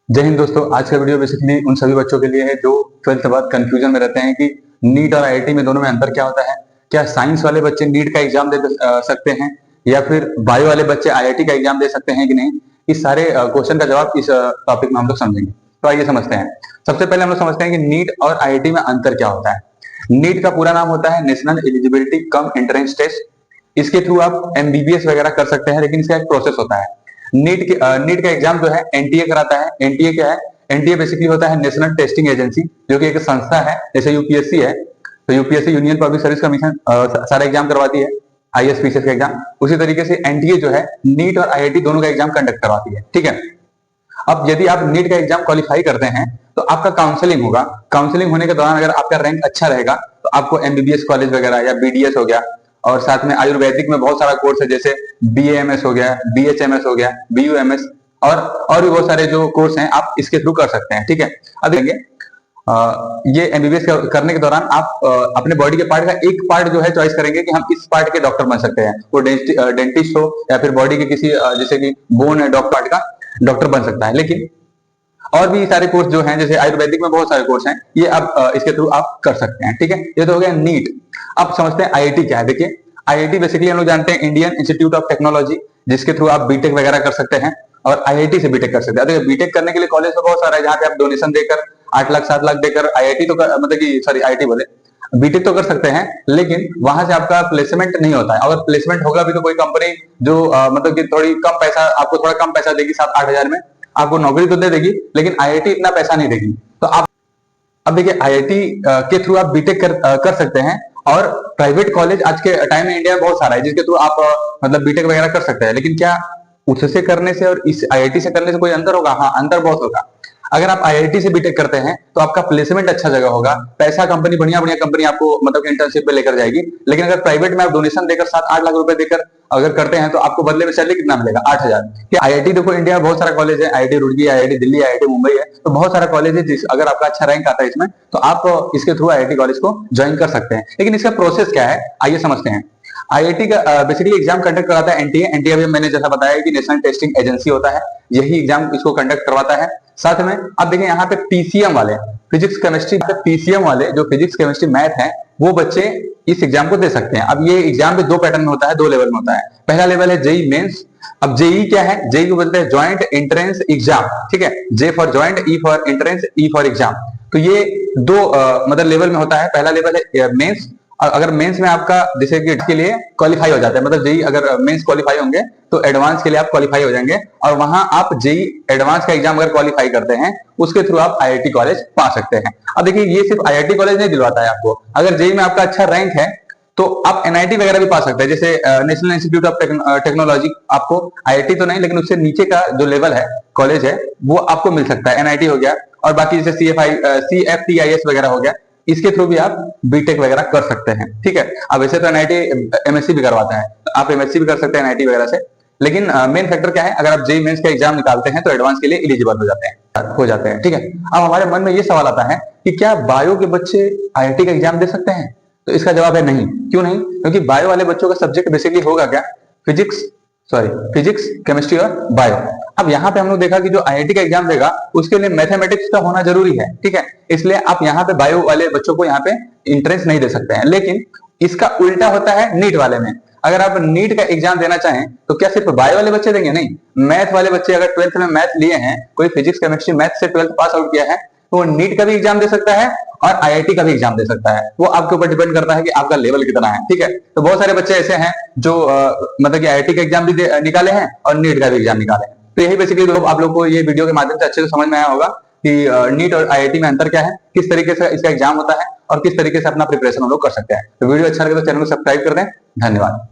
जय हिंद दोस्तों। आज का वीडियो बेसिकली उन सभी बच्चों के लिए है जो 12th के बाद कंफ्यूजन में रहते हैं कि नीट और आईआईटी में दोनों में अंतर क्या होता है। क्या साइंस वाले बच्चे नीट का एग्जाम दे सकते हैं या फिर बायो वाले बच्चे आईआईटी का एग्जाम दे सकते हैं कि नहीं। इस सारे क्वेश्चन का जवाब इस टॉपिक में हम लोग समझेंगे। तो आइए समझते हैं। सबसे पहले हम लोग समझते हैं कि नीट और आईआईटी में अंतर क्या होता है। नीट का पूरा नाम होता है national eligibility cum entrance test. इसके थ्रू आप एमबीबीएस वगैरह कर सकते हैं, लेकिन इसका एक प्रोसेस होता है। नीट का एग्जाम जो है एनटीए कराता है। एनटीए क्या है? एनटीए बेसिकली होता है नेशनल टेस्टिंग एजेंसी, जो कि एक संस्था है जैसे यूपीएससी है। तो UPSC union public service commission सारा एग्जाम करवाती है, आईएएस पीसीएस का एग्जाम। उसी तरीके से एनटीए जो है नीट और आईआईटी दोनों का एग्जाम कंडक्ट करवाती है। ठीक है। अब यदि आप नीट का एग्जाम क्वालिफाई करते हैं तो आपका काउंसलिंग होगा। काउंसलिंग होने के दौरान अगर आपका रैंक अच्छा रहेगा तो आपको एमबीबीएस कॉलेज वगैरह या बीडीएस हो गया, और साथ में आयुर्वेदिक में बहुत सारा कोर्स है जैसे बीएएमएस हो गया, बीएचएमएस हो गया, बीयूएमएस और भी बहुत सारे जो कोर्स हैं आप इसके थ्रू कर सकते हैं। ठीक है। अब देखेंगे ये एमबीबीएस करने के दौरान आप अपने बॉडी के पार्ट का एक पार्ट जो है चॉइस करेंगे कि हम इस पार्ट के डॉक्टर बन सकते हैं। वो डेंटिस्ट हो या फिर बॉडी के किसी जैसे कि बोन है डॉक्टर पार्ट का डॉक्टर बन सकता है। लेकिन और भी सारे कोर्स जो हैं जैसे आयुर्वेदिक में बहुत सारे कोर्स हैं, ये आप इसके थ्रू आप कर सकते हैं। ठीक है। ये तो हो गया नीट। अब समझते हैं आईआईटी क्या है। देखिए आईआईटी बेसिकली हम लोग जानते हैं इंडियन इंस्टीट्यूट ऑफ टेक्नोलॉजी, जिसके थ्रू आप बीटेक वगैरह कर सकते हैं और आईआईटी से बीटेक कर सकते हैं। देखिए बीटेक करने के लिए कॉलेज तो बहुत सारा है जहाँ पे आप डोनेशन देकर 8 लाख 7 लाख देकर आईआईटी तो मतलब कि सॉरी आईआईटी बोले बीटेक तो कर सकते हैं, लेकिन वहां से आपका प्लेसमेंट नहीं होता है। अगर प्लेसमेंट होगा भी तो कोई कंपनी जो मतलब कि थोड़ी कम पैसा आपको थोड़ा कम पैसा देगी, 7-8 हजार में आपको नौकरी तो दे देगी, लेकिन आईआईटी इतना पैसा नहीं देगी। तो आप अब देखिए आईआईटी के थ्रू आप बीटेक कर सकते हैं, और प्राइवेट कॉलेज आज के टाइम में इंडिया में बहुत सारा है जिसके थ्रू आप मतलब बीटेक वगैरह कर सकते हैं। लेकिन क्या उससे करने से और इस आईआईटी से करने से कोई अंतर होगा? हाँ, अंतर बहुत होगा। अगर आप आईआईटी से बीटेक करते हैं तो आपका प्लेसमेंट अच्छा जगह होगा, पैसा कंपनी बढ़िया बढ़िया कंपनी आपको मतलब इंटर्नशिप पे लेकर जाएगी। लेकिन अगर प्राइवेट में आप डोनेशन देकर 7-8 लाख रुपए देकर अगर करते हैं तो आपको बदले में सैलरी कितना मिलेगा? 8,000। क्या आईआईटी देखो इंडिया में बहुत सारा कॉलेज है, IIT Roorkee, IIT Delhi, IIT Mumbai है, तो बहुत सारा कॉलेज है। अगर आपका अच्छा रैंक आता है इसमें तो आप इसके थ्रू आईआईटी कॉलेज को ज्वाइन कर सकते हैं। लेकिन इसका प्रोसेस क्या है आइए समझते हैं। आईआईटी का बेसिकली एग्जाम कंडक्ट कराता है एनटीए। एनटीए अभी मैंने जैसा बताया कि नेशनल टेस्टिंग एजेंसी होता है, यही एग्जाम इसको कंडक्ट करवाता है। साथ में अब देखें यहाँ पे पीसीएम वाले फिजिक्स केमिस्ट्री, पीसीएम वाले जो फिजिक्स केमिस्ट्री मैथ है वो बच्चे इस एग्जाम को दे सकते हैं। अब ये एग्जाम भी 2 पैटर्न में होता है, 2 लेवल में होता है। पहला लेवल है जेई मेंस। अब जेई क्या है? जेई को बोलते हैं ज्वाइंट एंट्रेंस एग्जाम। ठीक है। J for joint, E for entrance, E for exam. तो ये 2 मतलब लेवल में होता है। पहला लेवल है मेंस। अगर मेंस में आपका जैसे कि के लिए क्वालिफाई हो जाता है, मतलब जेई अगर मेंस क्वालिफाई होंगे तो एडवांस के लिए आप क्वालिफाई हो जाएंगे, और वहां आप जेई एडवांस का एग्जाम अगर क्वालिफाई करते हैं उसके थ्रू आप आईआईटी कॉलेज पा सकते हैं। अब देखिए ये सिर्फ आईआईटी कॉलेज नहीं दिलवाता है आपको। अगर जेई में आपका अच्छा रैंक है तो आप एनआईटी वगैरह भी पा सकते हैं, जैसे नेशनल इंस्टीट्यूट ऑफ टेक्नोलॉजी। आपको आईआईटी तो नहीं, लेकिन उससे नीचे का जो लेवल है कॉलेज है वो आपको मिल सकता है। एनआईटी हो गया, और बाकी जैसे सीएफटीआईएस वगैरह हो गया, इसके थ्रू भी आप बीटेक वगैरह कर सकते हैं। ठीक है। अब वैसे तो एनआईटी एमएससी भी करवाता है, तो आप एमएससी भी कर सकते हैं एनआईटी वगैरह से। लेकिन मेन फैक्टर क्या है? अगर आप जेई मेंस का एग्जाम निकालते हैं तो एडवांस के लिए एलिजिबल हो जाते हैं। ठीक है। अब हमारे मन में ये सवाल आता है कि क्या बायो के बच्चे आईआईटी का एग्जाम दे सकते हैं? तो इसका जवाब है नहीं। क्यों नहीं? क्योंकि बायो वाले बच्चों का सब्जेक्ट बेसिकली होगा क्या? फिजिक्स, केमिस्ट्री और बायो। अब यहाँ पे हम लोग देखा कि जो आईआईटी का एग्जाम देगा उसके लिए मैथमेटिक्स का होना जरूरी है। ठीक है। इसलिए आप यहाँ पे बायो वाले बच्चों को यहाँ पे इंटरेस्ट नहीं दे सकते हैं। लेकिन इसका उल्टा होता है नीट वाले में। अगर आप नीट का एग्जाम देना चाहें तो क्या सिर्फ बायो वाले बच्चे देंगे? नहीं, मैथ वाले बच्चे अगर 12th में मैथ लिए हैं, कोई फिजिक्स केमिस्ट्री मैथ से 12th पास आउट किया है, तो वो नीट का भी एग्जाम दे सकता है और आईआईटी का भी एग्जाम दे सकता है। वो आपके ऊपर डिपेंड करता है कि आपका लेवल कितना है। ठीक है। तो बहुत सारे बच्चे ऐसे हैं जो मतलब कि आईआईटी का एग्जाम भी निकाले हैं और नीट का भी एग्जाम निकाले हैं। तो यही बेसिकली आप लोग को ये वीडियो के माध्यम से अच्छे से समझ में आया होगा कि नीट और आईआईटी में अंतर क्या है, किस तरीके से इसका एग्जाम होता है और किस तरीके से अपना प्रिपरेशन हम लोग कर सकते हैं। तो वीडियो अच्छा लगे तो चैनल को सब्सक्राइब कर दें। धन्यवाद।